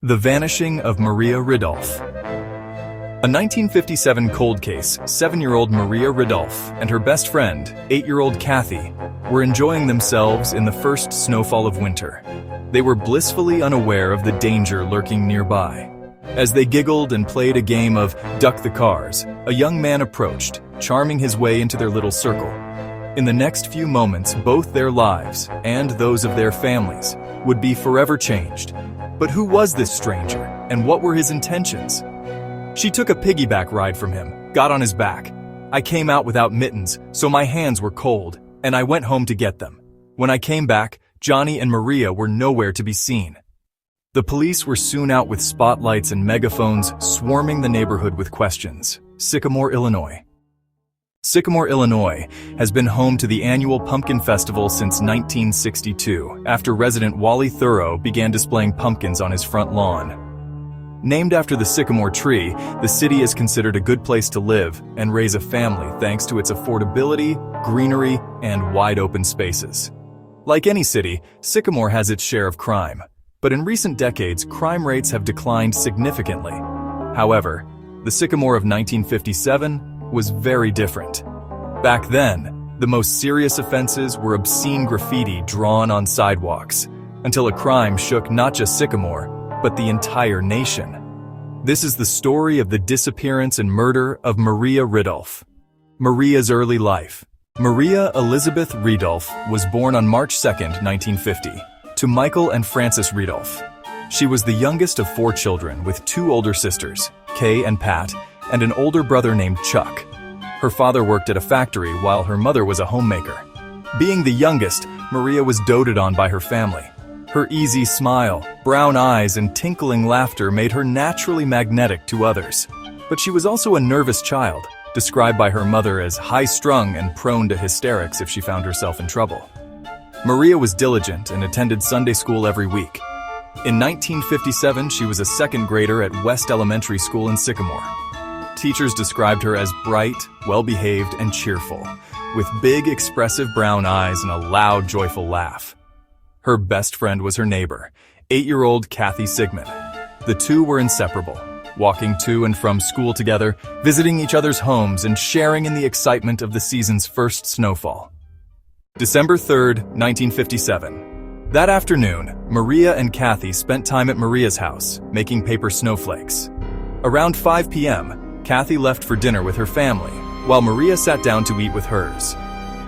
The Vanishing of Maria Ridulph. A 1957 cold case, 7-year-old Maria Ridulph and her best friend, 8-year-old Kathy, were enjoying themselves in the first snowfall of winter. They were blissfully unaware of the danger lurking nearby. As they giggled and played a game of duck the cars, a young man approached, charming his way into their little circle. In the next few moments, both their lives, and those of their families, would be forever changed. But who was this stranger, and what were his intentions? She took a piggyback ride from him, got on his back. I came out without mittens, so my hands were cold, and I went home to get them. When I came back, Johnny and Maria were nowhere to be seen. The police were soon out with spotlights and megaphones, swarming the neighborhood with questions. Sycamore, Illinois. Sycamore, Illinois has been home to the annual Pumpkin Festival since 1962, after resident Wally Thoreau began displaying pumpkins on his front lawn. Named after the sycamore tree, the city is considered a good place to live and raise a family thanks to its affordability, greenery, and wide-open spaces. Like any city, Sycamore has its share of crime, but in recent decades, crime rates have declined significantly. However, the Sycamore of 1957 was very different. Back then, the most serious offenses were obscene graffiti drawn on sidewalks, until a crime shook not just Sycamore, but the entire nation. This is the story of the disappearance and murder of Maria Ridulph. Maria's early life. Maria Elizabeth Ridulph was born on March 2, 1950, to Michael and Frances Ridulph. She was the youngest of 4 children with 2 older sisters, Kay and Pat, and an older brother named Chuck. Her father worked at a factory while her mother was a homemaker. Being the youngest, Maria was doted on by her family. Her easy smile, brown eyes, and tinkling laughter made her naturally magnetic to others. But she was also a nervous child, described by her mother as high-strung and prone to hysterics if she found herself in trouble. Maria was diligent and attended Sunday school every week. In 1957, she was a 2nd grader at West Elementary School in Sycamore. Teachers described her as bright, well-behaved, and cheerful, with big, expressive brown eyes and a loud, joyful laugh. Her best friend was her neighbor, 8-year-old Kathy Sigmund. The two were inseparable, walking to and from school together, visiting each other's homes, and sharing in the excitement of the season's first snowfall. December 3, 1957. That afternoon, Maria and Kathy spent time at Maria's house, making paper snowflakes. Around 5 p.m., Kathy left for dinner with her family, while Maria sat down to eat with hers.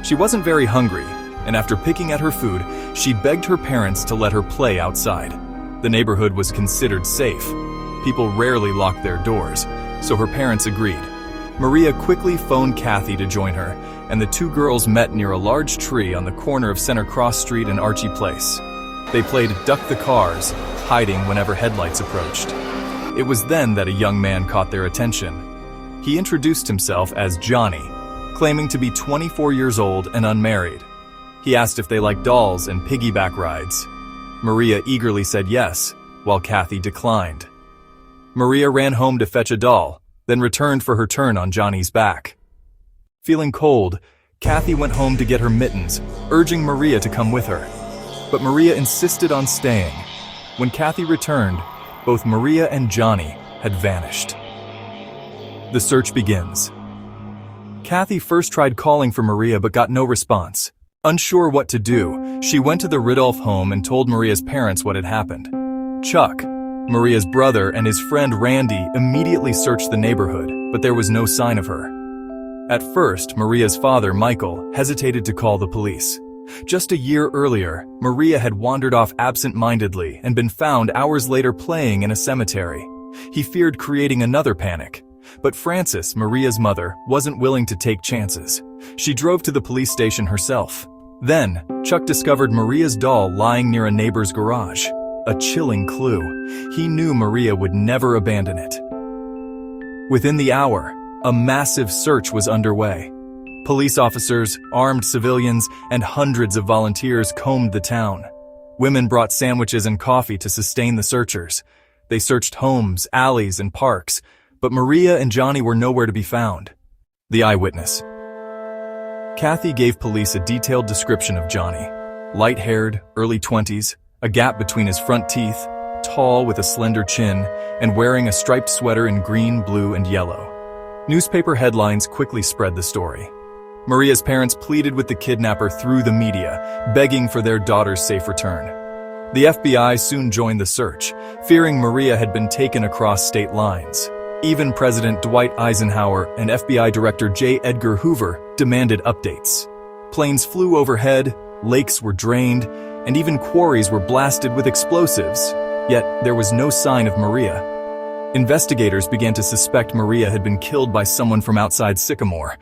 She wasn't very hungry, and after picking at her food, she begged her parents to let her play outside. The neighborhood was considered safe. People rarely locked their doors, so her parents agreed. Maria quickly phoned Kathy to join her, and the 2 girls met near a large tree on the corner of Center Cross Street and Archie Place. They played duck the cars, hiding whenever headlights approached. It was then that a young man caught their attention. He introduced himself as Johnny, claiming to be 24 years old and unmarried. He asked if they liked dolls and piggyback rides. Maria eagerly said yes, while Kathy declined. Maria ran home to fetch a doll, then returned for her turn on Johnny's back. Feeling cold, Kathy went home to get her mittens, urging Maria to come with her. But Maria insisted on staying. When Kathy returned, both Maria and Johnny had vanished. The search begins. Kathy first tried calling for Maria but got no response. Unsure what to do, she went to the Ridulph home and told Maria's parents what had happened. Chuck, Maria's brother, and his friend Randy immediately searched the neighborhood, but there was no sign of her. At first, Maria's father, Michael, hesitated to call the police. Just a year earlier, Maria had wandered off absent-mindedly and been found hours later playing in a cemetery. He feared creating another panic. But Frances, Maria's mother, wasn't willing to take chances. She drove to the police station herself. Then, Chuck discovered Maria's doll lying near a neighbor's garage. A chilling clue. He knew Maria would never abandon it. Within the hour, a massive search was underway. Police officers, armed civilians, and hundreds of volunteers combed the town. Women brought sandwiches and coffee to sustain the searchers. They searched homes, alleys, and parks, but Maria and Johnny were nowhere to be found. The eyewitness. Kathy gave police a detailed description of Johnny. Light-haired, early 20s, a gap between his front teeth, tall with a slender chin and wearing a striped sweater in green, blue, and yellow. Newspaper headlines quickly spread the story. Maria's parents pleaded with the kidnapper through the media, begging for their daughter's safe return. The FBI soon joined the search, fearing Maria had been taken across state lines. Even President Dwight Eisenhower and FBI Director J. Edgar Hoover demanded updates. Planes flew overhead, lakes were drained, and even quarries were blasted with explosives. Yet there was no sign of Maria. Investigators began to suspect Maria had been killed by someone from outside Sycamore.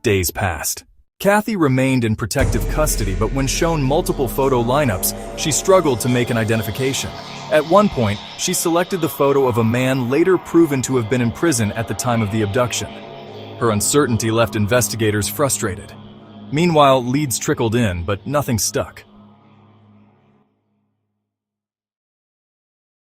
Days passed. Kathy remained in protective custody, but when shown multiple photo lineups, she struggled to make an identification. At one point, she selected the photo of a man later proven to have been in prison at the time of the abduction. Her uncertainty left investigators frustrated. Meanwhile, leads trickled in, but nothing stuck.